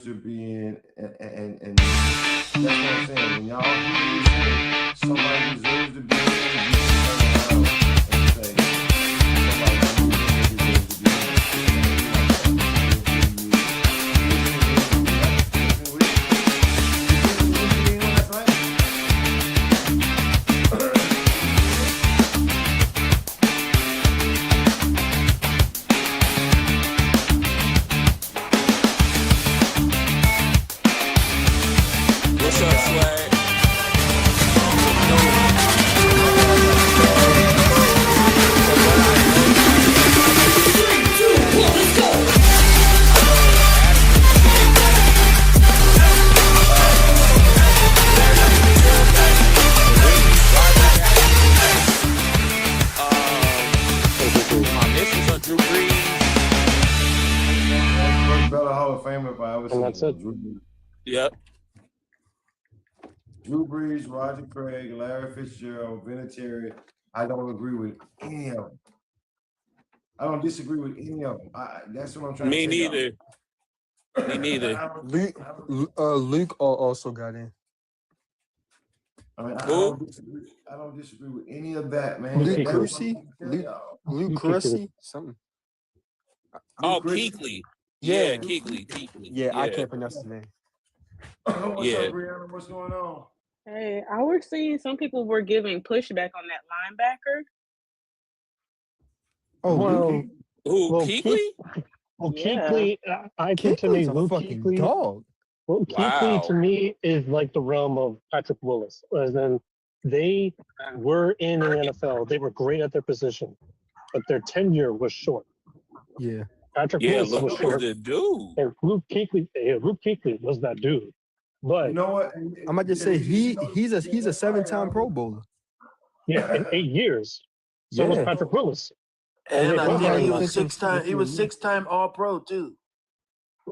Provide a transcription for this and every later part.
to be in, and that's what I'm saying. When y'all hear me say somebody deserves to be in, you can turn around and say somebody deserves to be What's up, Swag? My missus on Drew Brees. first Bella Hall of Famer if I ever seen. that's it. Yep. Drew Brees, Roger Craig, Larry Fitzgerald, Vinatieri. I don't agree with any of them. I don't disagree with any of them. That's what I'm trying Me to say. neither. Me neither. Luke also got in. I Who? don't disagree with any of that, man. Luke Everybody Kuechly? can tell y'all. Luke Kuechly? Something. Oh, Kuechly. Keekly. Yeah. Yeah, Keekly. Yeah, I can't pronounce his name. What's Yeah. up, Brianna? What's going on? Hey, I was seeing some people were giving pushback on that linebacker. Oh, Well, Luke. Who? Well, Keekly? Well, Yeah. Kuechly, I think to me, Kuechly's a Luke fucking Kuechly, dog. well, Kuechly Wow. to me is like the realm of Patrick Willis. As in, they were in the NFL. They were great at their position, but their tenure was short. Yeah. Patrick Yeah, Willis Luke was was short, the dude. and Luke Kuechly was that dude. But You know what? I'm about to say he's a 7-time Pro Bowler. yeah, in 8 years, so was Yeah. Patrick Willis. And I both think had he like was six-time. He was six-time All-Pro too.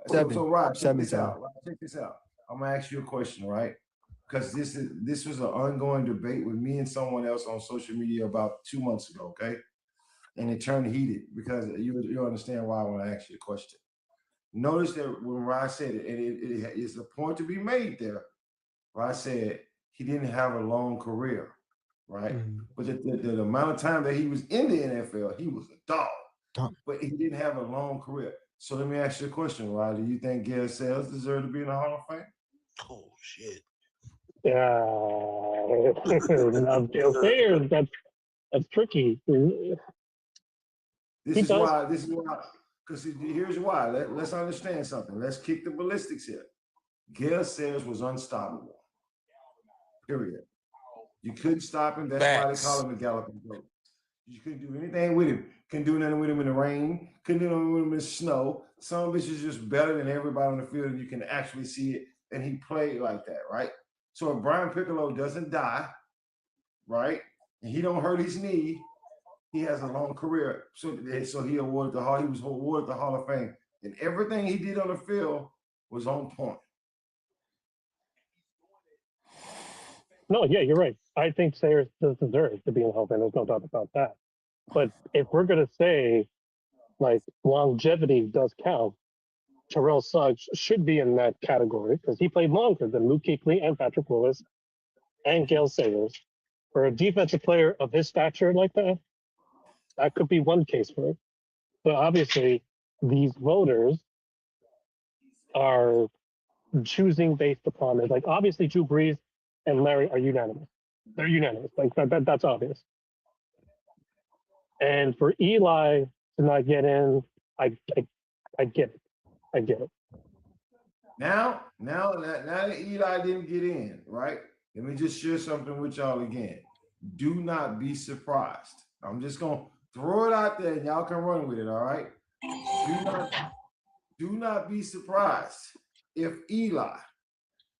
So Rob, check Seven this time. out. Rob, check this out. I'm gonna ask you a question, right? Because this was an ongoing debate with me and someone else on social media about 2 months ago, okay? And it turned heated because you understand why I want to ask you a question. Notice that when Rod said it, and it is a point to be made there. Rod said he didn't have a long career, right? Mhm. But the amount of time that he was in the NFL, he was a dog. Dog. But he didn't have a long career. So let me ask you a question, Rod. Do you think Gale Sayers deserves to be in the Hall of Fame? Oh shit! Now, Dale Sayers, that's tricky. This He is does. why. Because here's why. Let's understand something. Let's kick the ballistics here. Gale Sayers was unstoppable. Period. You couldn't stop him. That's why they Facts. call him the Galloping Goat. You couldn't do anything with him. Couldn't do nothing with him in the rain. Couldn't do nothing with him in the snow. Some of it is just better than everybody on the field, and you can actually see it. And he played like that, right? So if Brian Piccolo doesn't die, right, and he don't hurt his knee, he has a long career. So he was awarded the Hall of Fame, and everything he did on the field was on point. No, yeah, you're right. I think Sayers does deserve to be in the Hall of Fame. There's no doubt about that. But if we're going to say, like, longevity does count, Terrell Suggs should be in that category because he played longer than Luke Kuechly and Patrick Willis and Gale Sayers. For a defensive player of his stature like that, that could be one case for it. But obviously, these voters are choosing based upon it. Like, obviously, Drew Brees and Larry are unanimous. They're unanimous. Like that's obvious. And for Eli to not get in, I get it. I get it. Now that Eli didn't get in, right? Let me just share something with y'all again. Do not be surprised. I'm just gonna throw it out there and y'all can run with it, all right? Do not be surprised if Eli,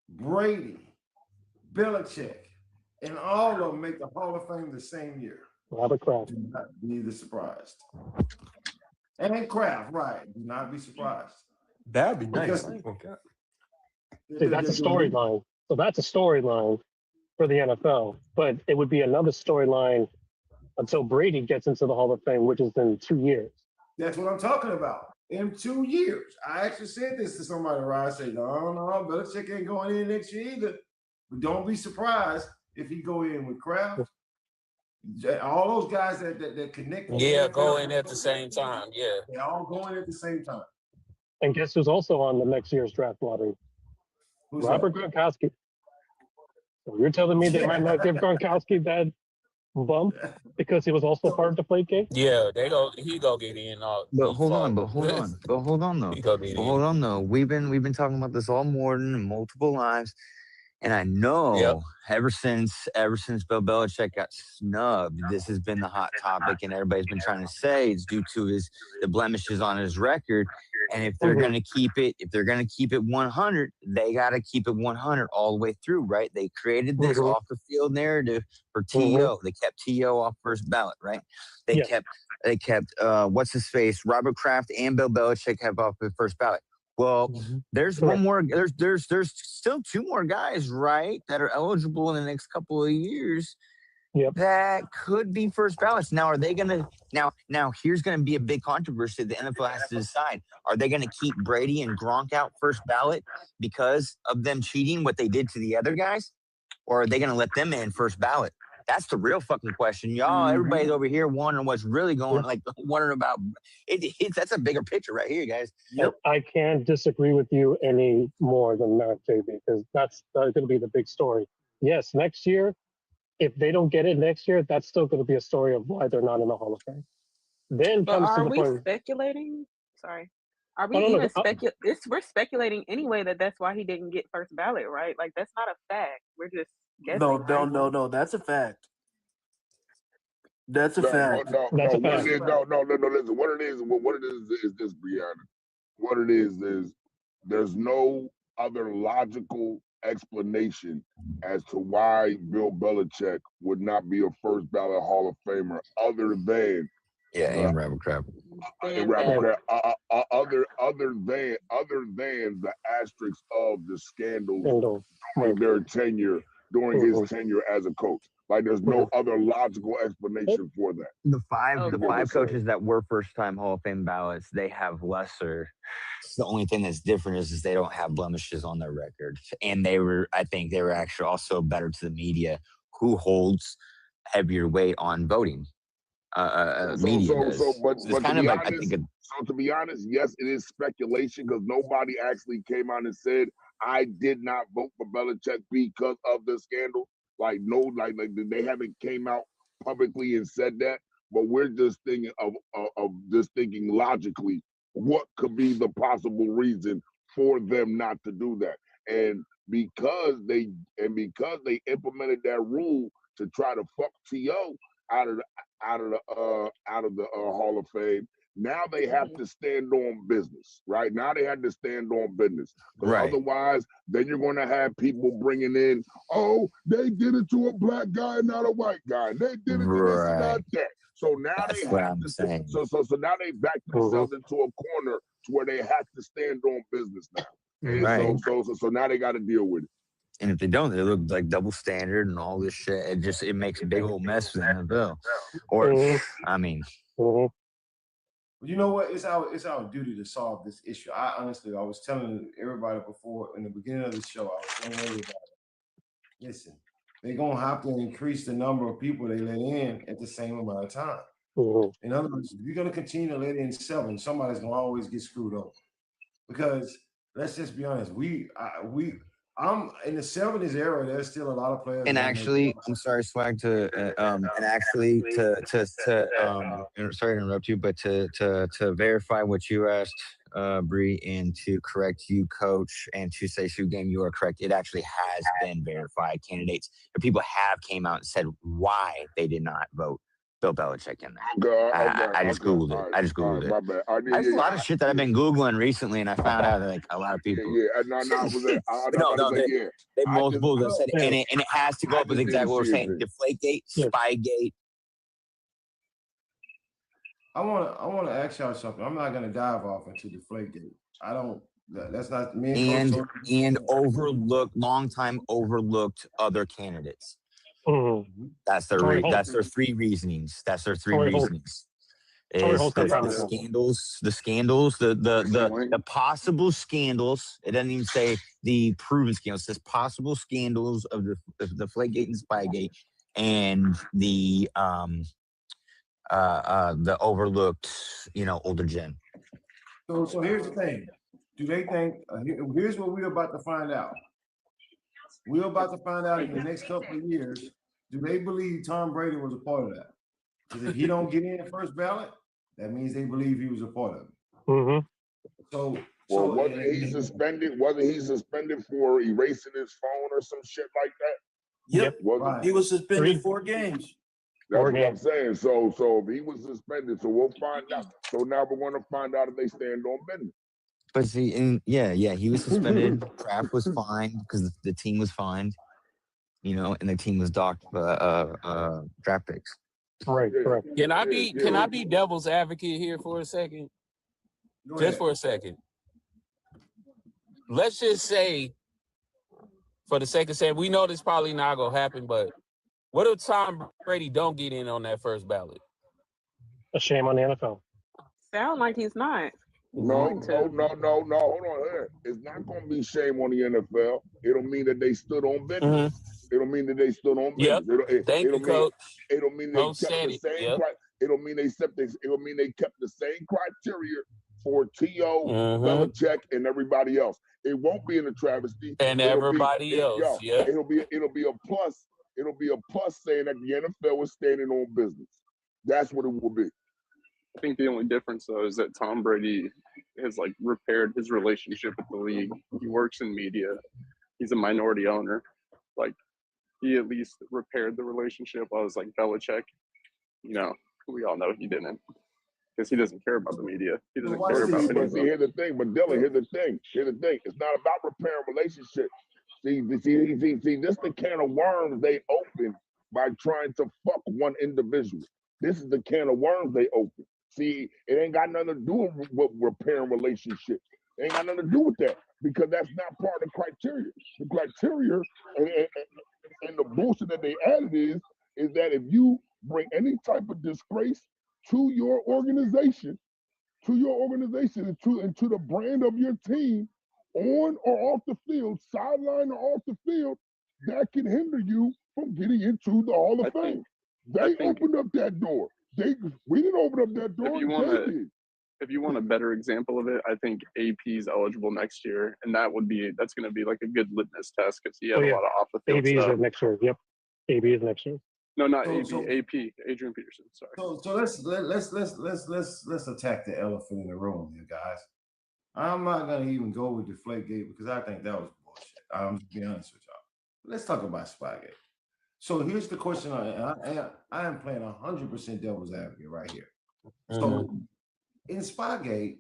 Brady, Belichick, and all of them make the Hall of Fame the same year. Robert Kraft. Do not be surprised. And Kraft, right? Do not be surprised. That'd be nice. Because- See, that's a storyline. So that's a storyline for the NFL. But it would be another storyline until Brady gets into the Hall of Fame, which is in 2 years. That's what I'm talking about. in 2 years. I actually said this to somebody, right? I said, no, Belichick ain't going in next year either. But don't be surprised if he go in with Kraft. All those guys that connect. Yeah, go in at the same time. Yeah. They all going at the same time. And guess who's also on the next year's draft lottery? Who's Robert Gronkowski. So you're telling me they might not give Gronkowski that bump because he was also part of the Deflategate? Yeah, he go get in. But hold on though. He go get in. We've been talking about this all morning and multiple lives. And I know ever since Bill Belichick got snubbed, this has been the hot topic, and everybody's been trying to say it's due to the blemishes on his record. And if they're gonna keep it 100, they gotta keep it 100 all the way through, right? They created this off the field narrative for T.O. They kept T.O. off first ballot, right? They kept what's his face, Robert Kraft and Bill Belichick kept off the first ballot. Well, there's one more. There's still 2 more guys, right, that are eligible in the next couple of years. That could be first ballots. Now, are they gonna? Now, here's gonna be a big controversy. The NFL has to decide: are they gonna keep Brady and Gronk out first ballot because of them cheating what they did to the other guys, or are they gonna let them in first ballot? That's the real fucking question, y'all. Everybody's over here wondering what's really going, wondering about it. That's a bigger picture right here, guys. I can't disagree with you any more than that, JB, because that's going to be the big story. Yes, next year, if they don't get it next year, that's still going to be a story of why they're not in the Hall of Fame. Then But comes to are the we point. speculating? Sorry. Are we even speculating? We're speculating anyway that's why he didn't get first ballot, right? Like, that's not a fact. We're just guessing. No. That's a fact. That's a fact. No. Listen, what it is this, Brianna. What it is there's no other logical explanation as to why Bill Belichick would not be a first ballot Hall of Famer other than and Robert Kraft. Other than the asterisks of the scandals during his tenure as a coach. Like, there's no other logical explanation for that. The five coaches that were first-time Hall of Fame ballots, they have lesser. The only thing that's different is they don't have blemishes on their record, and I think they were actually also better to the media, who holds heavier weight on voting. Media does. So to be honest, yes, it is speculation because nobody actually came out and said I did not vote for Belichick because of the scandal. Like they haven't came out publicly and said that, but we're just thinking of just thinking logically what could be the possible reason for them not to do that. And because they implemented that rule to try to fuck T.O. out of the Hall of Fame. Now they have to stand on business, right? Now they have to stand on business. Right. Otherwise, then you're going to have people bringing in, oh, they did it to a black guy, not a white guy. They did it to this and not that. So now That's what I'm saying. So now they back themselves into a corner to where they have to stand on business now. Right. So now they got to deal with it. And if they don't, they look like double standard and all this shit. It makes a big old mess with the NFL. Or, I mean. You know what? It's our duty to solve this issue. I was telling everybody before in the beginning of the show, I was telling everybody, listen, they're going to have to increase the number of people they let in at the same amount of time. In other words, if you're going to continue to let in 7, somebody's going to always get screwed over. Because let's just be honest, I'm in the 70s era. There's still a lot of players. And actually, I'm sorry, Swag, sorry to interrupt you, but to verify what you asked, Bree, and to correct you, Coach, and to say, Sue Game, you are correct. It actually has been verified. Candidates, people have came out and said why they did not vote Bill Belichick in there. I just Googled it. I just Googled it. My bad. There's a lot of shit that I've been Googling recently, and I found out that a lot of people. They multiple that said, and it has to go up with exactly what we're saying: Deflategate, Spygate. I want to ask y'all something. I'm not going to dive off into Deflategate. I don't. That's not me. And long time overlooked other candidates. That's their 3 reasonings. Torrey Holt's got the time as well. scandals, the possible scandals. It doesn't even say the proven scandals. It says possible scandals of the Deflategate and Spygate, and the overlooked, older gen. So here's the thing. Do they think? Here's what we're about to find out. We're about to find out in the next couple of years. Do they believe Tom Brady was a part of that? Because if he don't get in first ballot, that means they believe he was a part of it. Mm-hmm. So wasn't he suspended? Wasn't he suspended for erasing his phone or some shit like that? Yep. Right. He was suspended 4 games. That's what I'm saying. So if he was suspended, so we'll find out. So now we're going to find out if they stand on business. But see, he was suspended. Kraft was fined because the team was fined, and the team was docked draft picks. Right, correct. Can I be devil's advocate here for a second? Just for a second. Let's just say, for the sake of saying, we know this probably not gonna happen, but what if Tom Brady don't get in on that first ballot? A shame on the NFL. Sound like he's not. No. Hold on here. It's not going to be shame on the NFL. It'll mean that they stood on business. Mm-hmm. It'll mean that they stood on business. Yep. Thank you, Coach. It'll mean they kept the same. Yep. It'll mean they kept the same criteria for T.O., Belichick, and everybody else. It won't be in a travesty. And everybody else. Yeah. It'll be a plus. It'll be a plus saying that the NFL was standing on business. That's what it will be. I think the only difference, though, is that Tom Brady has repaired his relationship with the league. He works in media. He's a minority owner. He at least repaired the relationship. I was like Belichick. We all know he didn't, because he doesn't care about the media. He doesn't care about anything. But here's the thing. But Dylan, here's the thing. It's not about repairing relationships. See, this the can of worms they open by trying to fuck one individual. This is the can of worms they open. See, it ain't got nothing to do with repairing relationships. It ain't got nothing to do with that, because that's not part of the criteria. The criteria and the bullshit that they added is that if you bring any type of disgrace to your organization, and to the brand of your team, on or off the field, sideline or off the field, that can hinder you from getting into the Hall of Fame. They opened up that door. We didn't open up that door. If you want a better example of it, I think AP is eligible next year, and that's going to be a good litmus test, because he had a lot of off the field AB stuff. is next year. Yep, AB is next year. No, not AP, Adrian Peterson. Sorry. So let's attack the elephant in the room here, guys. I'm not gonna even go with Deflategate, because I think that was bullshit. I'm just being honest with y'all. Let's talk about Spygate. So here's the question. I am playing 100% devil's advocate right here. So in Spygate,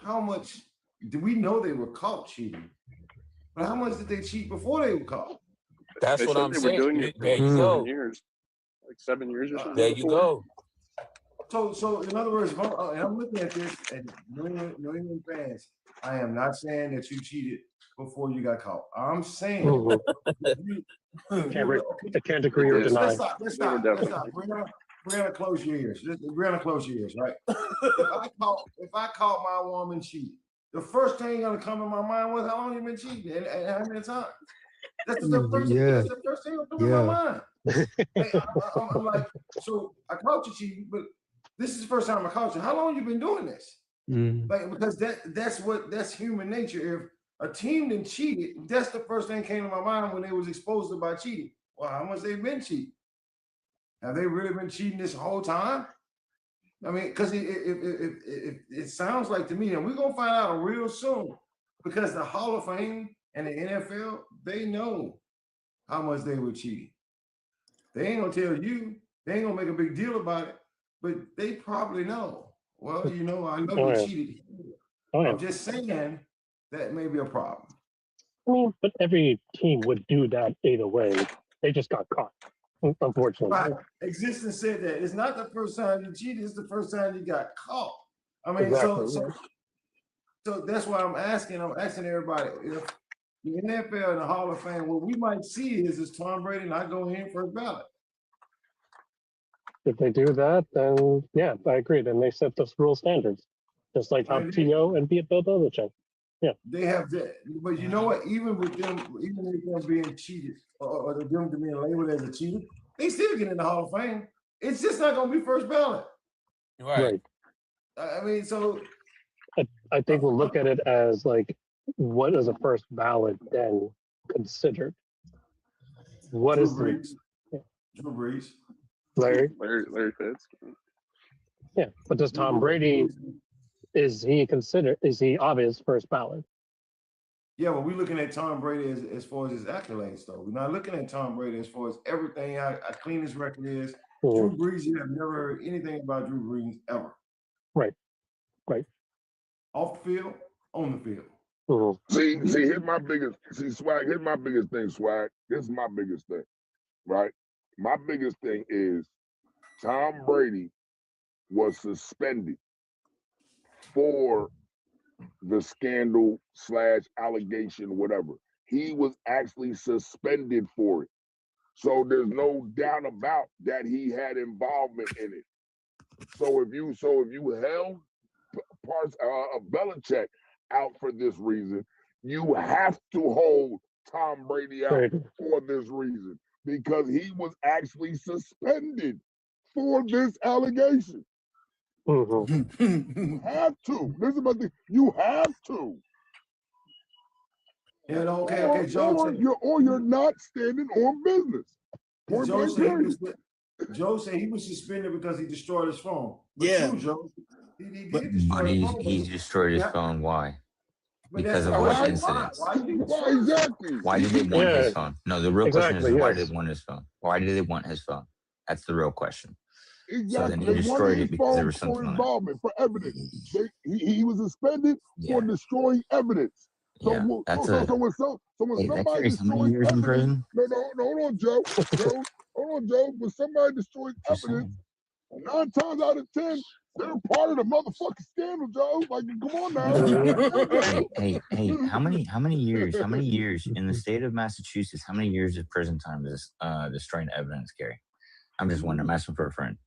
how much do we know they were caught cheating? But how much did they cheat before they were caught? That's what I'm saying. Doing it there you go. 7 years or something. There you go. So in other words, and I'm looking at this, and New England fans, I am not saying that you cheated before you got caught. I'm saying I can't agree or deny. Let's stop. Brianna, close your ears. Brianna, close your ears, right? If I caught my woman cheating, the first thing gonna come in my mind was how long you been cheating and how many times. That's the first thing gonna come in my mind. Hey, I'm like, so I caught you cheating, but this is the first time I caught you. How long you been doing this? Because that's human nature. If a team didn't cheat it, that's the first thing came to my mind when they was exposed to by cheating. Well, how much they've been cheating? Have they really been cheating this whole time? I mean, because it sounds like to me, and we're gonna find out real soon, because the Hall of Fame and the NFL, they know how much they were cheating. They ain't gonna tell you. They ain't gonna make a big deal about it, but they probably know. Well, I know you cheated. I'm just saying that may be a problem. I mean, but every team would do that either way. They just got caught, unfortunately. Right. Existence said that it's not the first time you cheated; it's the first time you got caught. I mean, exactly. so that's why I'm asking everybody if the NFL and the Hall of Fame, what we might see is Tom Brady not going in first ballot. If they do that, then yeah, I agree. Then they set those rule standards, just like how T.O. and Bill Belichick. Yeah, they have that. But you know what? Even with them being cheated or them being labeled as a cheater, they still get in the Hall of Fame. It's just not going to be first ballot. right. I mean, so I think we'll look at it as like, what is a first ballot then considered? What Drew is Brees. the Drew Brees. Larry? Larry Fitz. Yeah, but does Tom Brady, is he obvious first ballot? Yeah, but we're looking at Tom Brady as far as his accolades, though. We're not looking at Tom Brady as far as everything, how clean his record is. Drew Brees, you have never heard anything about Drew Brees ever. Right. Off the field, on the field. See, here's my biggest Swag. Here's my biggest thing, Swag. This is my biggest thing, right? My biggest thing is Tom Brady was suspended for the scandal / allegation, whatever. He was actually suspended for it. So there's no doubt about that he had involvement in it. So if you held parts of Belichick out for this reason, you have to hold Tom Brady out for this reason, because he was actually suspended for this allegation. You have to. This is about the, you have to. Yeah, okay, Joe. Or you're not standing on business. Joe said he was suspended because he destroyed his phone. But Yeah. true, Joe. He did But destroy his phone. he destroyed his phone. Why? Because of what what incidents? Why exactly? Why did they want his phone? No, the real question is why did they want his phone? Why did they want his phone? That's the real question. Exactly. So then he destroyed it because there was something for on involvement, for evidence. He was suspended for destroying evidence. So, Yeah, when that somebody carries how many destroys years in prison? no, hold on, Joe. Hold on, Joe. When somebody destroys evidence, 9 times out of 10, they're part of the motherfucking scandal, Joe. Like, come on now. Hey, how many years in the state of Massachusetts, how many years of prison time does destroying evidence carry? I'm just wondering, I'm asking for a friend.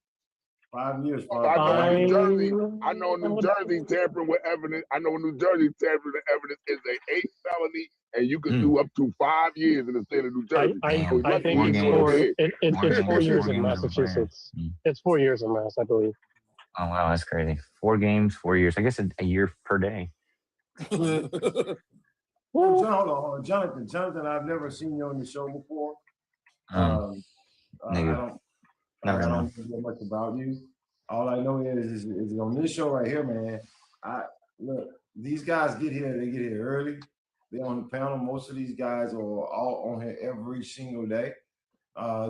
5 years. I know New Jersey tampering with evidence. I know New Jersey tampering with evidence is a 8th felony, and you can do up to 5 years in the state of New Jersey. I think it's 4 years in Massachusetts. It's 4 years in Mass, I believe. Oh wow, that's crazy. 4 games, 4 years. I guess a year per day. Hold on, Jonathan, I've never seen you on the show before. I don't know much about you. All I know is on this show right here, man. Look, these guys they get here early. They're on the panel. Most of these guys are all on here every single day.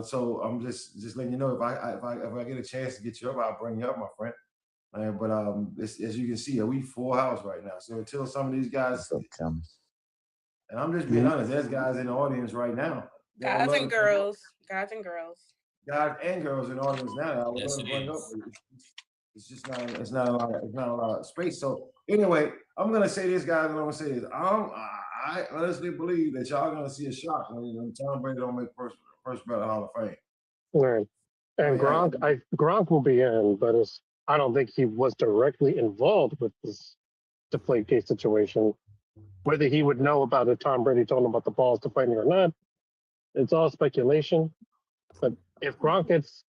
So I'm just letting you know, if I get a chance to get you up, I'll bring you up, my friend. But as you can see, we full house right now. So until some of these guys, and I'm just being honest, there's guys in the audience right now. Guys and girls in the audience now. I would love to bring up. It's just not a lot of space. So anyway, I'm gonna say this, guys, and I'm gonna say this. I honestly believe that y'all gonna see a shock when Tom Brady don't make first ballot Hall of Fame. Right. And Gronk will be in, but I don't think he was directly involved with this Deflategate situation. Whether he would know about it, Tom Brady told him about the balls deflating or not, it's all speculation. But if Gronk gets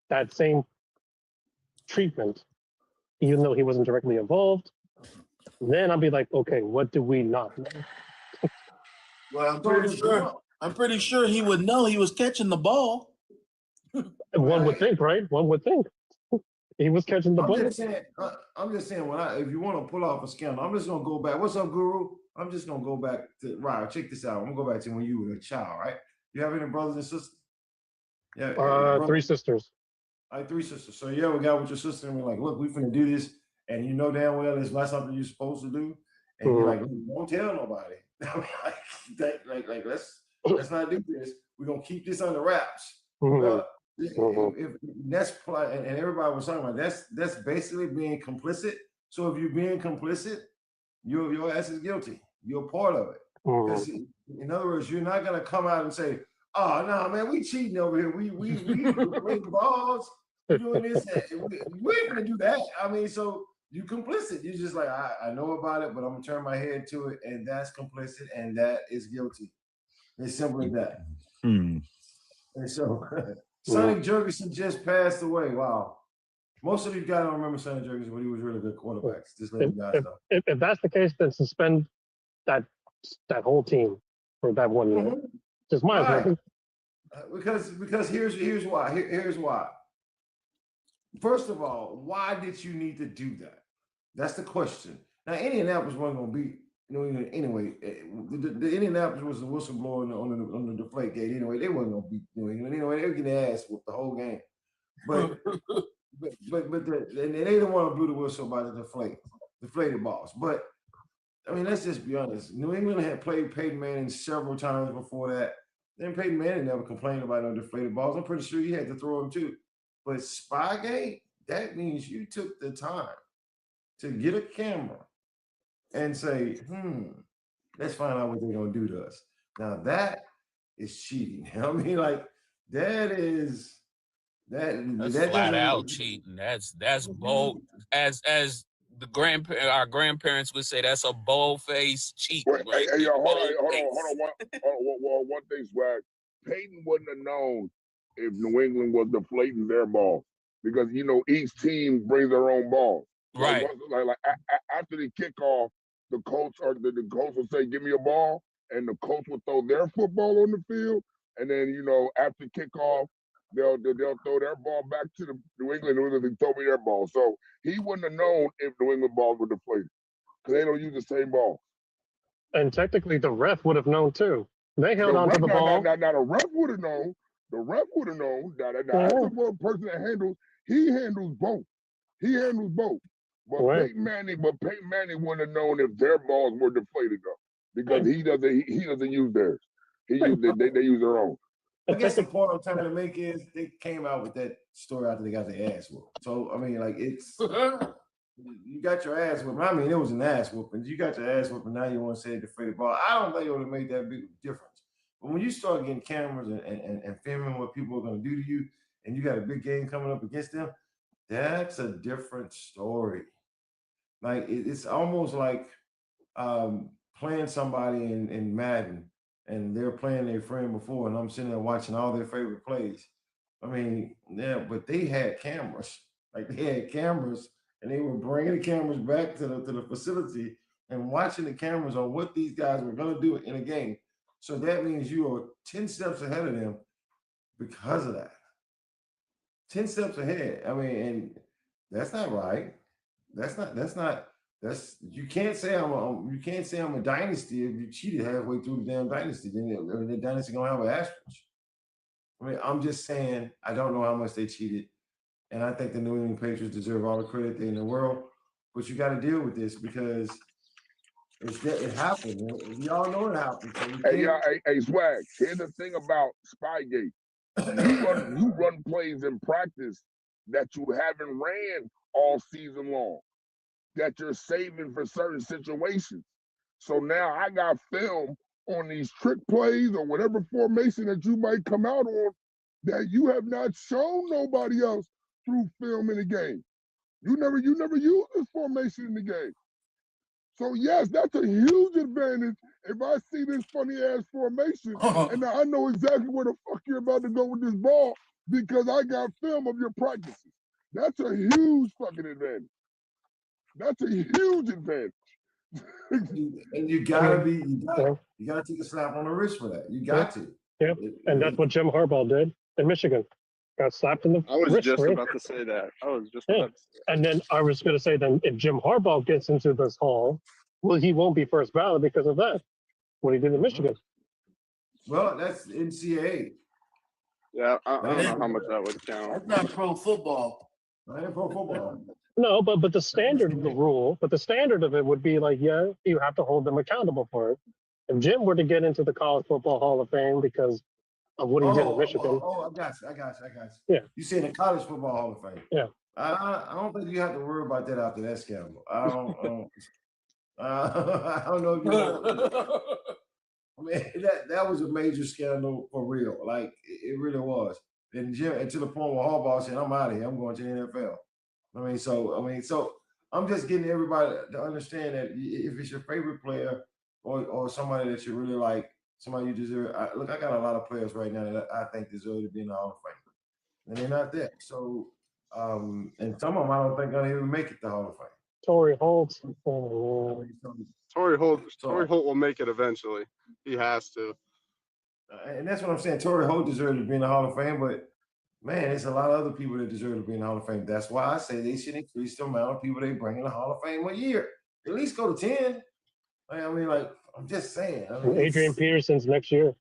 that same treatment, even though he wasn't directly involved, then I'll be like, okay, what do we not know? Well, I'm pretty sure he would know he was catching the ball. One would think, right? One would think. He was catching the ball. I'm just saying, if you want to pull off a scandal, I'm just gonna go back. What's up, Guru? I'm just gonna go back to Ryan. Check this out. I'm gonna go back to when you were a child, right? You have any brothers and sisters? Yeah, 3 sisters. I have 3 sisters. So you ever got with your sister and we're like, look, we finna do this, and you know damn well it's not something you're supposed to do, and you're like, don't tell nobody. I mean, like let's not do this. We're gonna keep this under wraps. If that's and everybody was talking about that's basically being complicit. So if you're being complicit, your ass is guilty. You're part of it. In other words, you're not gonna come out and say, "Oh no, man, we cheating over here. We balls. You're doing this. We ain't gonna do that. I mean, so you complicit. You're just like, I know about it, but I'm gonna turn my head to it, and that's complicit, and that is guilty. It's simple as that. And so Sonny Jurgensen just passed away. Wow. Most of you guys don't remember Sonny Jurgensen, but he was really good quarterbacks. Just let you guys know. If that's the case, then suspend that whole team for that 1 year. Just my opinion. Because here's why. Here's why. First of all, why did you need to do that? That's the question. Now, Indianapolis wasn't going to beat New England anyway. The Indianapolis was the whistleblower on the deflate gate anyway. They wasn't going to beat New England anyway. They were getting their ass whooped the whole game. But they didn't want to blew the whistle by the deflated balls. But I mean, let's just be honest. New England had played Peyton Manning several times before that. Then Peyton Manning never complained about no deflated balls. I'm pretty sure he had to throw them too. But Spygate, that means you took the time to get a camera and say, let's find out what they're going to do to us. Now that is cheating. I mean, like that's flat out cheating. That's bold. As our grandparents would say, that's a bold-faced cheat. Wait, right? hey, yo, hold on. One thing, Swag. Peyton wouldn't have known if New England was deflating their ball because each team brings their own ball. Right. Like after the kickoff, the coach will say, "Give me a ball," and the coach will throw their football on the field, and then after kickoff, they'll throw their ball back to the New England. They throw me their ball. So he wouldn't have known if New England balls were deflated because they don't use the same ball. And technically, the ref would have known too. They held on to the ball. Now, the ref would have known. The ref would have known. Now, that's the one person that handles. He handles both. But Peyton Manning wouldn't have known if their balls were deflated though, because he doesn't use theirs. They use their own. I guess the point I'm trying to make is they came out with that story after they got their ass whooped. So I mean, like it's you got your ass whooped. I mean, it was an ass whooping. You got your ass whooped, and now you want to say deflated ball. I don't think it would have made that big difference. But when you start getting cameras and filming what people are going to do to you, and you got a big game coming up against them, that's a different story. Like it's almost like playing somebody in Madden, and they're playing their friend before, and I'm sitting there watching all their favorite plays. I mean, yeah, but they had cameras. Like they had cameras, and they were bringing the cameras back to the facility and watching the cameras on what these guys were going to do in a game. So that means you are 10 steps ahead of them because of that. 10 steps ahead. I mean, and that's not right. You can't say I'm a dynasty if you cheated halfway through the damn dynasty. Then the dynasty gonna have an asterisk. I mean, I'm just saying I don't know how much they cheated, and I think the New England Patriots deserve all the credit in the world. But you got to deal with this because it happened. We all know it happened. So hey, Swag. Here's the thing about Spygate. You run plays in practice that you haven't ran all season long, that you're saving for certain situations. So now I got film on these trick plays or whatever formation that you might come out on that you have not shown nobody else through film in the game. You never used this formation in the game. So yes, that's a huge advantage if I see this funny ass formation and I know exactly where the fuck you're about to go with this ball because I got film of your practices. That's a huge fucking advantage. That's a huge advantage. And you gotta take a slap on the wrist for that. You got to. Yeah, and that's what Jim Harbaugh did in Michigan. Got slapped in the I was wrist. just about to say that. And then I was going to say, then if Jim Harbaugh gets into this hall, well, he won't be first ballot because of that. What he did in Michigan. Well, that's NCAA. Yeah, I don't know how much that would count. That's not pro football. That ain't pro football. No, but the standard of the rule, but the standard of it would be like, yeah, you have to hold them accountable for it. If Jim were to get into the College Football Hall of Fame because of what he did in Michigan. I got you. Yeah. You say the College Football Hall of Fame. Yeah. I don't think you have to worry about that after that scandal. I don't know if you know. I mean, that was a major scandal for real. Like, it really was. and to the point where Harbaugh said, "I'm out of here. I'm going to the NFL." So I'm just getting everybody to understand that if it's your favorite player or somebody that you really like, somebody you deserve. Look, I got a lot of players right now that I think deserve to be in the Hall of Fame, and they're not there. So, and some of them I don't think gonna even make it to the Hall of Fame. Torrey Holt. Torrey Holt will make it eventually. He has to. And that's what I'm saying. Torrey Holt deserves to be in the Hall of Fame, but man, there's a lot of other people that deserve to be in the Hall of Fame. That's why I say they should increase the amount of people they bring in the Hall of Fame a year. At least go to 10. I'm just saying. Adrian Peterson's next year.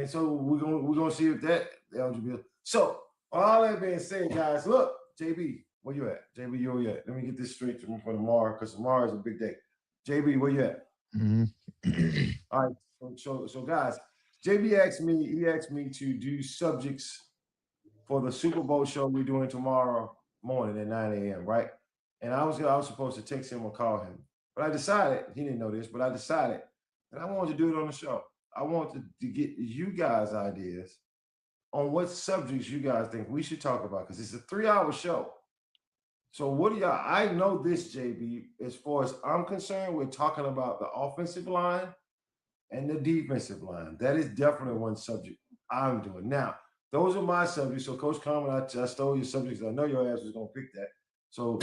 So we're gonna see if that eligibility. So all that being said, guys, look, JB, where you at? JB, where you at? Let me get this straight for tomorrow, because tomorrow is a big day. JB, where you at? All right. So guys, JB asked me to do subjects for the Super Bowl show we're doing tomorrow morning at 9 a.m. Right? And I was supposed to text him or call him, but I decided, he didn't know this, but I decided that I wanted to do it on the show. I wanted to get you guys ideas on what subjects you guys think we should talk about, because it's a 3-hour show. So what do y'all? I know this, JB. As far as I'm concerned, we're talking about the offensive line and the defensive line. That is definitely one subject I'm doing. Now, those are my subjects. So, Coach Common, I stole your subjects. I know your ass was going to pick that. So,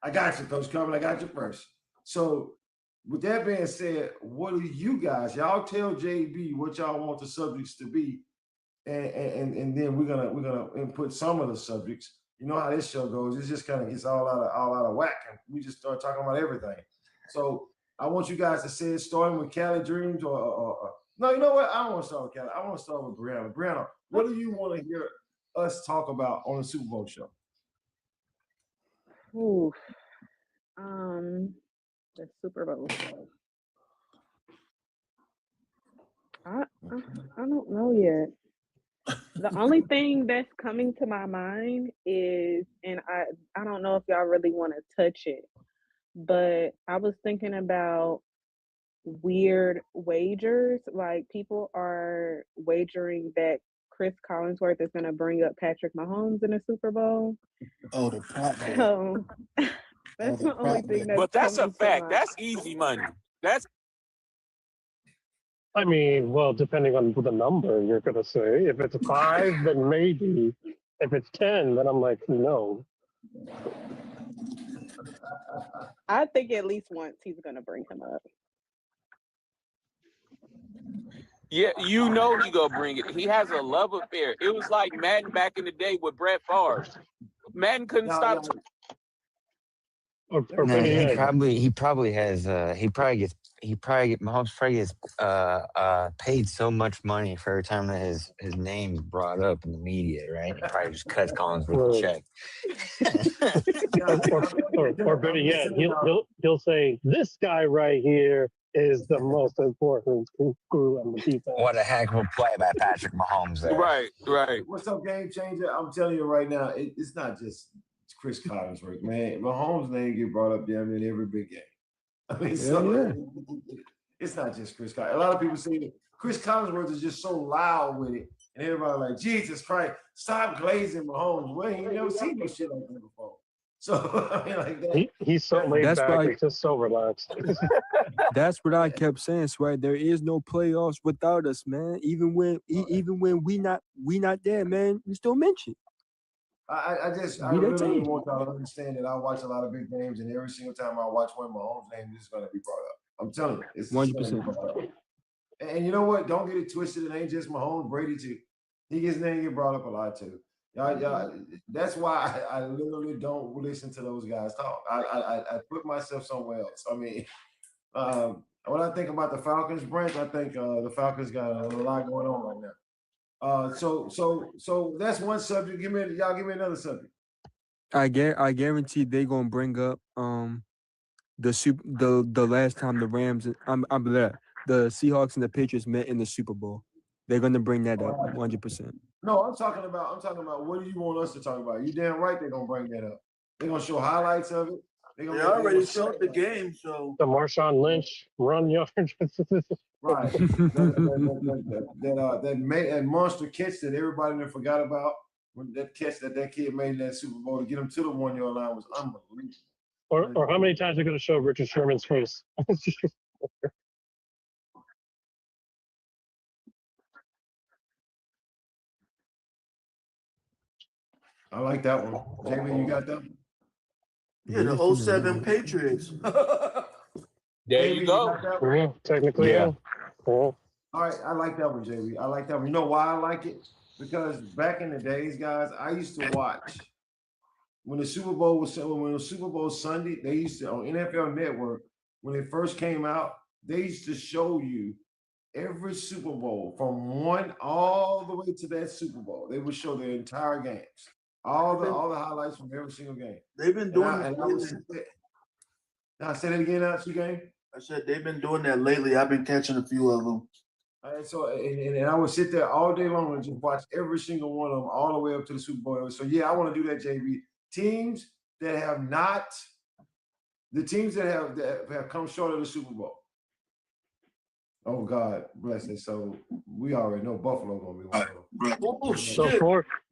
I got you, Coach Common. I got you first. So, with that being said, what do you guys? Y'all tell JB what y'all want the subjects to be, and then we're gonna input some of the subjects. You know how this show goes. It just kind of gets all out of whack, and we just start talking about everything. So I want you guys to say it, starting with Cali Dreams, or no, you know what? I don't want to start with Cali. I want to start with Brianna. Brianna, what do you want to hear us talk about on the Super Bowl show? Ooh, the Super Bowl show. I don't know yet. The only thing that's coming to my mind is, and I don't know if y'all really want to touch it, but I was thinking about weird wagers. Like, people are wagering that Chris Collinsworth is going to bring up Patrick Mahomes in the Super Bowl. Oh, the prop. So that's the only thing that's. But that's a fact. My... That's easy money. I mean, well, depending on the number you're going to say. If it's 5, then maybe. If it's 10, then I'm like, no. I think at least once he's going to bring him up. Yeah, you know he gonna bring it. He has a love affair. It was like Madden back in the day with Brett Favre. Madden couldn't stop. He probably gets Mahomes probably gets paid so much money for every time that his name's brought up in the media, right? He probably just cuts Collinsworth a check. or better yet, he'll say, "This guy right here is the most important screw on the defense." What a heck of a play by Patrick Mahomes there. Right. What's up, game changer? I'm telling you right now, it's not just Chris Collinsworth, man. Mahomes' name get brought up damn near every big game. I mean, it's not just Chris Collinsworth. A lot of people say that Chris Collinsworth is just so loud with it, and everybody like, Jesus Christ, stop glazing Mahomes. Well, you never seen no shit like that before. So I mean, like that. He's so laid back. He's just so relaxed. That's what I kept saying, Swag. There is no playoffs without us, man. Even when we not there, man, we still mention. I really want y'all to understand that I watch a lot of big games, and every single time I watch one, Mahomes' name is going to be brought up. I'm telling you, it's 100%. And you know what? Don't get it twisted. It ain't just Mahomes. Brady too. He gets name get brought up a lot too. Y'all, that's why I literally don't listen to those guys talk. I put myself somewhere else. I mean, when I think about the Falcons, Brent, I think the Falcons got a lot going on right now. So that's one subject. Give me another subject. I guarantee they gonna bring up the last time the Rams the Seahawks and the Patriots met in the Super Bowl. They're gonna bring that up 100%. No, I'm talking about what do you want us to talk about? You damn right they're gonna bring that up. They're gonna show highlights of it. They already showed the game, so The Marshawn Lynch run yard. Right. That monster catch that everybody done forgot about. When that catch that kid made in that Super Bowl to get him to the 1 yard line was unbelievable. Or how many times are going to show Richard Sherman's face? I like that one. Jamie, you got that one? Yeah, the 07 Patriots. There you go. Yeah, technically, yeah. All right, I like that one, JB. I like that one. You know why I like it? Because back in the days, guys, I used to watch when the Super Bowl was Sunday. They used to on NFL Network when it first came out. They used to show you every Super Bowl from one all the way to that Super Bowl. They would show the entire games, all the highlights from every single game. They've been doing that. Now say that again, out your game. I said they've been doing that lately. I've been catching a few of them. And so, and I would sit there all day long and just watch every single one of them all the way up to the Super Bowl. So yeah, I want to do that, JB. Teams that have not, the teams that have come short of the Super Bowl. Oh God, bless it. So we already know Buffalo gonna be one of them. Oh shit!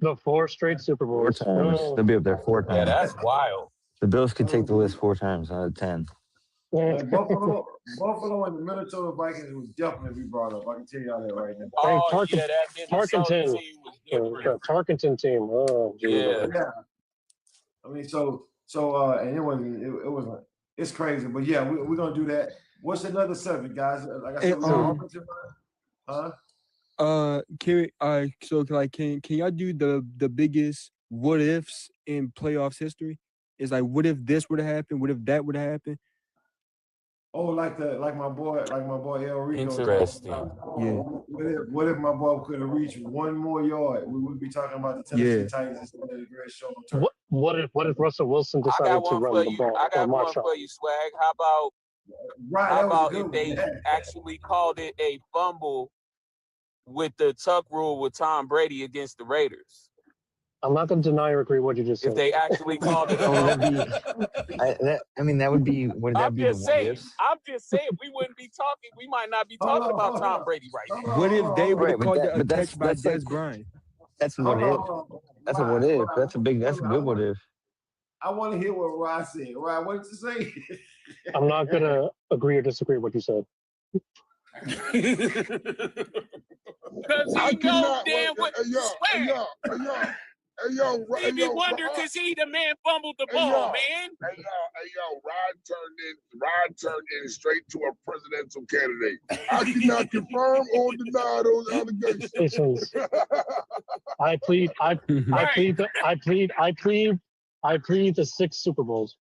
The four straight Super Bowls. 4 times. They'll be up there 4 times. Yeah, that's wild. The Bills could take the list 4 times out of 10. Like Buffalo and the Minnesota Vikings would definitely be brought up. I can tell y'all that right now. Oh, Tarkenton. that Tarkenton team. Oh, yeah. I mean, and it's crazy, but yeah, we're gonna do that. What's another subject, guys? Like I said, can y'all do the biggest what ifs in playoffs history? It's like, what if this would have happened? What if that would have happened? Oh, like my boy El Rico. Interesting. What if my boy could have reached one more yard? We would be talking about the Tennessee Titans instead of the great show. What if Russell Wilson decided to run the ball? I got one for you, Swag. How about if they actually called it a fumble with the tuck rule with Tom Brady against the Raiders? I'm not going to deny or agree what you just said. If they actually called it a fumble. That would be. Would that be the I'm just saying, we wouldn't be talking. We might not be talking about Tom Brady right now. What if they would have called it a catch by Des Bryant? That's a what if. That's a what if. That's a good what if. I want to hear what Rod said. Rod, what did you say? I'm not going to agree or disagree with what you said. Because he know damn what he be wondering because he the man fumbled the ball, man. Rod turned in straight to a presidential candidate. I cannot confirm or deny those allegations. I plead the 6 Super Bowls.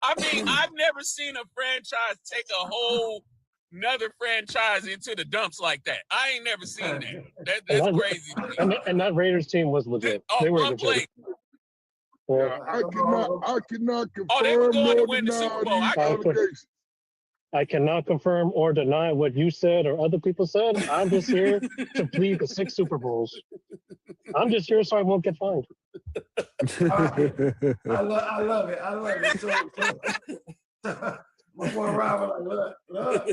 I mean, I've never seen a franchise take a whole another franchise into the dumps like that. I ain't never seen that. That's crazy. And that Raiders team was legit. They were legit. I cannot confirm. Oh, they were going to win the Super Bowl. I cannot confirm or deny what you said or other people said. I'm just here to plead the 6 Super Bowls. I'm just here so I won't get fined. I love it. So my boy Rob was like, look,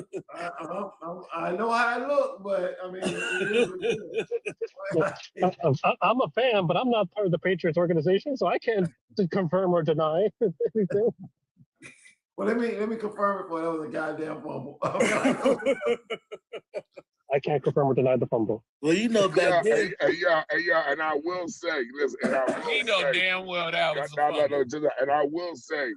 I know how I look, but I mean, I'm a fan, but I'm not part of the Patriots organization, so I can't confirm or deny anything. Well, let me confirm it for that was a goddamn fumble. I can't confirm or deny the fumble. Well, you know back then. And I will say, listen, he know damn well that was a fumble. And I will say,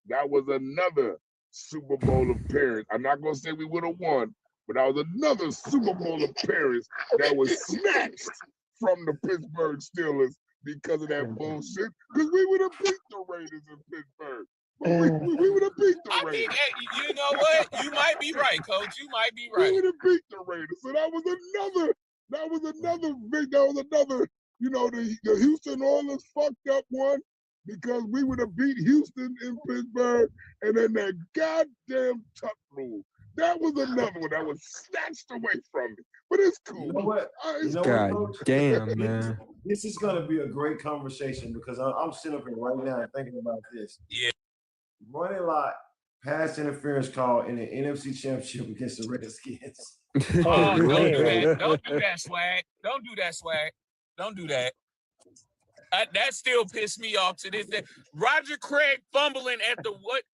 that was another Super Bowl appearance. I'm not going to say we would have won, but that was another Super Bowl appearance that was snatched from the Pittsburgh Steelers because of that bullshit. Because we would have beat the Raiders in Pittsburgh. We would have beat the Raiders. I mean, you know what? You might be right, Coach. You might be right. We would have beat the Raiders. So that was another, you know, the Houston Oilers fucked up one because we would have beat Houston in Pittsburgh, and then that goddamn tuck rule That was another one that was snatched away from me. But it's cool. You know what? God Coach? damn, man. This is going to be a great conversation because I'm sitting up here right now thinking about this. Yeah. Running lot pass interference call in the NFC Championship against the Redskins. Oh, don't do that. Don't do that, Swag. Don't do that, Swag. Don't do that. That still pissed me off to this day. Roger Craig fumbling at the what?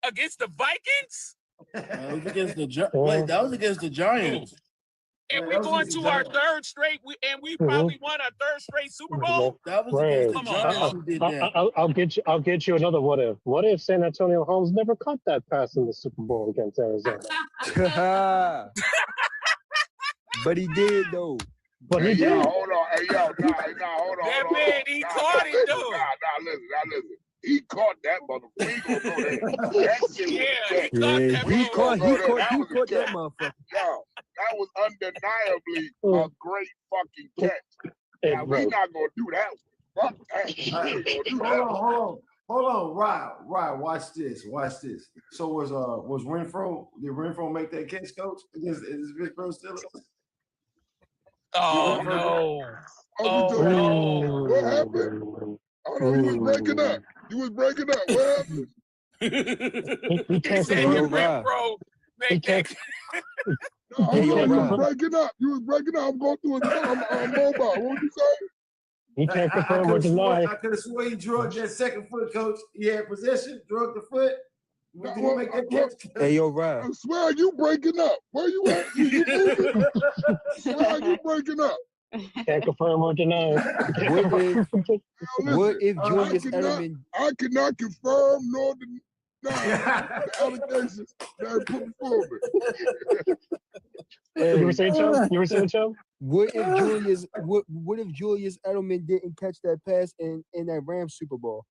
Against the Vikings? That was against the Wait, that was against the Giants. And we going to our third straight, we probably won our third straight Super Bowl. That was against the Giants who did that. I'll get you another what if. What if San Antonio Holmes never caught that pass in the Super Bowl against Arizona? But he did though. But he did. Hold on. Hey, yo, hold on. That man, he caught it though. Listen. He caught that motherfucker. We gonna go there. That shit was he caught that motherfucker. Yo, that was undeniably a great fucking catch. Now, we not gonna do that. Fuck that. Hold on, Ryan, watch this. So was Renfro? Did Renfro make that catch, Coach? Against Pittsburgh Steelers? Oh no! What happened? Oh no, you was breaking up. What happened? He said Renfro make that. No, you was breaking up. I'm going through a mobile. What would you say? He can't confirm or deny. I could have sworn he drugged that second foot, Coach. He had possession, drugged the foot. Did he make that catch? Hey, yo, Ryan. I swear you breaking up. Where you at? You moving? Swear you breaking up. Can't confirm or deny. What if Julius Edelman? I cannot confirm nor deny the allegations that are put before me. You were saying, Chubb? What if Julius Edelman didn't catch that pass in that Rams Super Bowl?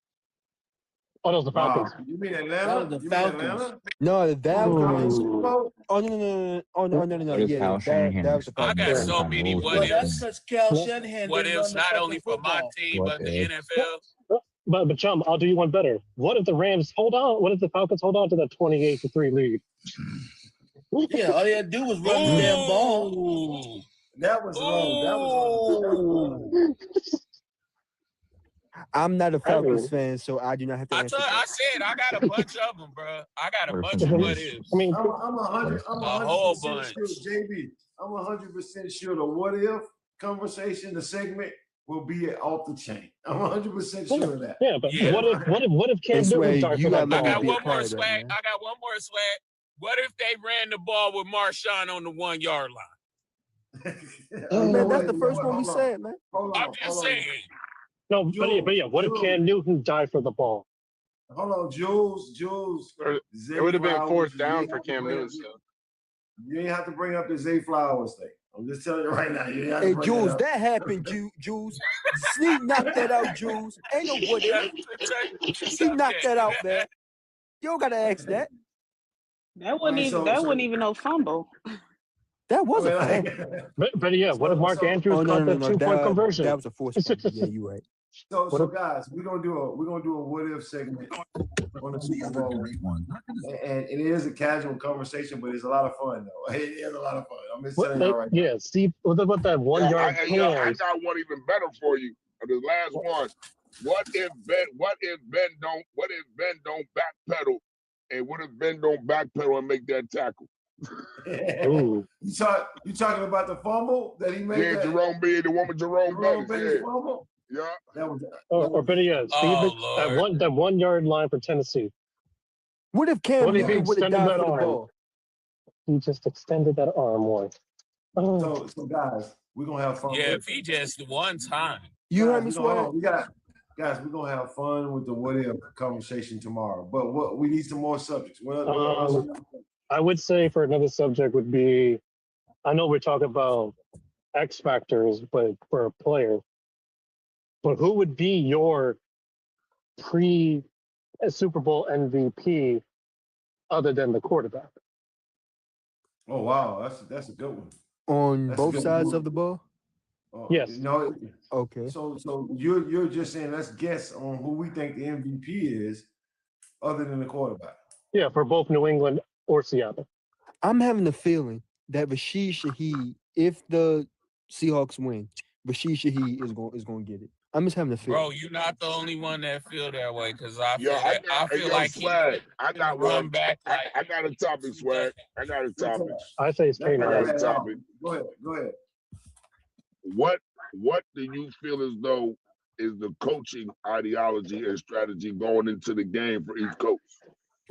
Oh, that was the Falcons. You mean Atlanta? That was the Falcons. No, that was Super Bowl. Oh no. Yeah, that was the Falcons. I got so many what ifs. That's because Cal Shanahan. What ifs not only for my team but the NFL. But Chum, I'll do you one better. What if the Rams hold on? What if the Falcons hold on to that 28-3 lead? Yeah, all they had to do was run the damn ball. That was long. I'm not a Falcons fan, so I do not have to answer. I said I got a bunch of them, bro. I got a bunch of what ifs. I mean, I'm 100% sure, JB. I'm 100% sure the what if conversation, the segment will be off the chain. I'm 100% sure of that. Yeah, but what if Cam Newton starts for that ball? I got one more swag. What if they ran the ball with Marshawn on the 1 yard line? Man, that's the first one we said, man. I'm just saying. No, but yeah, what if Cam Newton died for the ball? Hold on, Jules. It would have been fourth down for Cam Newton. You ain't have to bring up the Zay Flowers thing. I'm just telling you right now. Hey, Jules, that happened, Jules. Sneak knocked that out, Jules. Ain't no what if. Sneak knocked that out, man. You don't gotta ask that. That wasn't even no fumble. That was a fumble. But yeah, what if Mark Andrews caught that 2-point conversion? That was a forced fumble. Yeah, you're right. So guys, we're gonna do a what if segment on the Super Bowl, and it is a casual conversation, but it's a lot of fun though. It is a lot of fun. I'm just telling you right now. Yeah, Steve, what about that 1 yard? I got one even better for you. The last one. What if Ben don't backpedal, and what if Ben don't backpedal and make that tackle? You talking about the fumble that he made? Yeah, Jerome Bettis, the one with Jerome Bettis. Fumble. Yeah. That was. Or better yet, Steve, that 1 yard line for Tennessee. What if Cam Newton would have died for the ball? He just extended that arm more. So guys, we're gonna have fun. Yeah, if he just one time. You heard me, Swag? Guys, we're gonna have fun with the what if conversation tomorrow. But we need some more subjects. What else? I would say for another subject would be, I know we're talking about X factors, but for a player, but who would be your pre-Super Bowl MVP other than the quarterback? Oh wow, that's a good one. On both sides of the ball? Yes. No. Okay. So you're just saying let's guess on who we think the MVP is, other than the quarterback. Yeah, for both New England or Seattle. I'm having a feeling that Rashid Shaheed, if the Seahawks win, Rashid Shaheed is going to get it. I'm just having a feeling. Bro, you're not the only one that feel that way because I Yo, feel that. I feel like Swag. I he's got run one. back like. I got a topic, Swag. I got a topic. I say it's That's not I got K9. a bad at all. topic. Go ahead. What do you feel as though is the coaching ideology and strategy going into the game for each coach?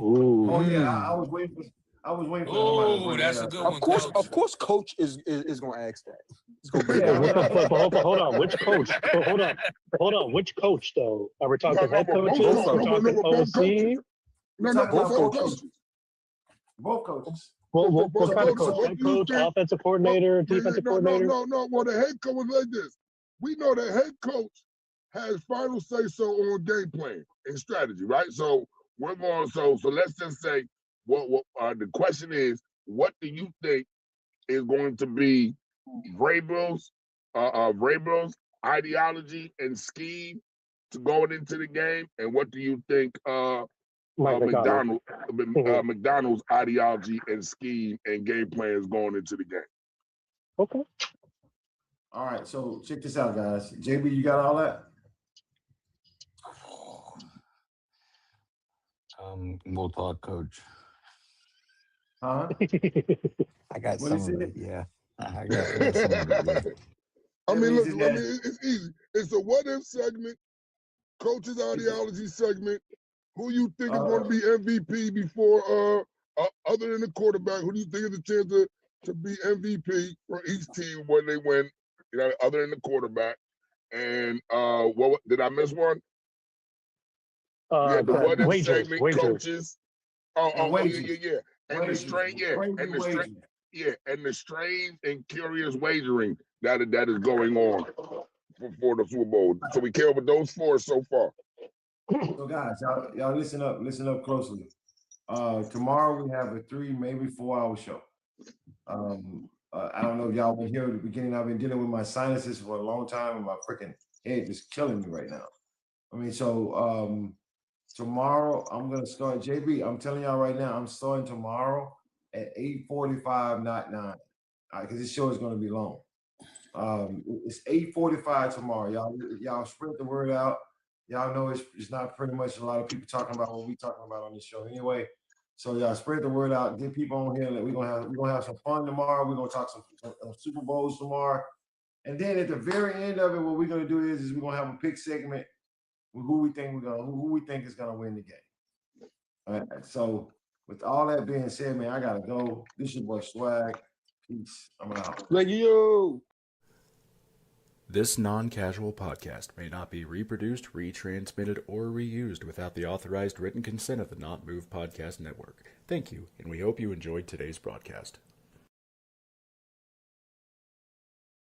Ooh. Oh yeah, I was waiting for somebody to Oh, bring that's that a up. good one, Coach. Of course, Coach is going to ask that. He's going to bring Yeah, that up. hold on. Which coach? Hold on. Which coach though? Are we talking head but coaches? both Are we talking both coaches. OC? No, Talking both about coaches. Both coaches. What kind of So coach? what Head do you coach, think? offensive coordinator, defensive coordinator? No. Well, the head coach was like this. We know the head coach has final say so on game plan and strategy, right? So we're going. So let's just say what the question is: what do you think is going to be Vrabel's ideology and scheme to going into the game, and what do you think Mike McDonald. McDonald's ideology and scheme and game plan is going into the game? Okay. All right, so check this out, guys. JB, you got all that? We'll talk, Coach. Huh? I got What he some of said? it. Yeah, I got some of it. Yeah. I That mean, means look, it I has- mean, it's easy. It's a what if segment, coach's ideology segment. Who you think is going to be MVP before, other than the quarterback? Who do you think is a chance to be MVP for each team when they win? You know, other than the quarterback. And what did I miss one? Yeah, the what if segment, wagers. coaches. wages. Yeah. And the strange, and the strange and curious wagering that is going on for the Super Bowl. So we came up with those four so far. So guys, y'all listen up closely. Tomorrow we have a 3, maybe 4 hour show. I don't know if y'all been here at the beginning. I've been dealing with my sinuses for a long time, and my freaking head is killing me right now. I mean, so tomorrow I'm gonna start. JB, I'm telling y'all right now, I'm starting tomorrow at 8:45, not 9, because this show is gonna be long. It's 8:45 tomorrow. Y'all spread the word out. Y'all know it's not pretty much a lot of people talking about what we talking about on this show anyway. So y'all spread the word out. Get people on here that we're gonna have some fun tomorrow. We're gonna talk some Super Bowls tomorrow, and then at the very end of it, what we're gonna do is we're gonna have a pick segment with who we think is gonna win the game. All right. So with all that being said, man, I gotta go. This is your boy Swag. Peace. I'm out. Thank you. This non-casual podcast may not be reproduced, retransmitted, or reused without the authorized written consent of the Not Move Podcast Network. Thank you, and we hope you enjoyed today's broadcast.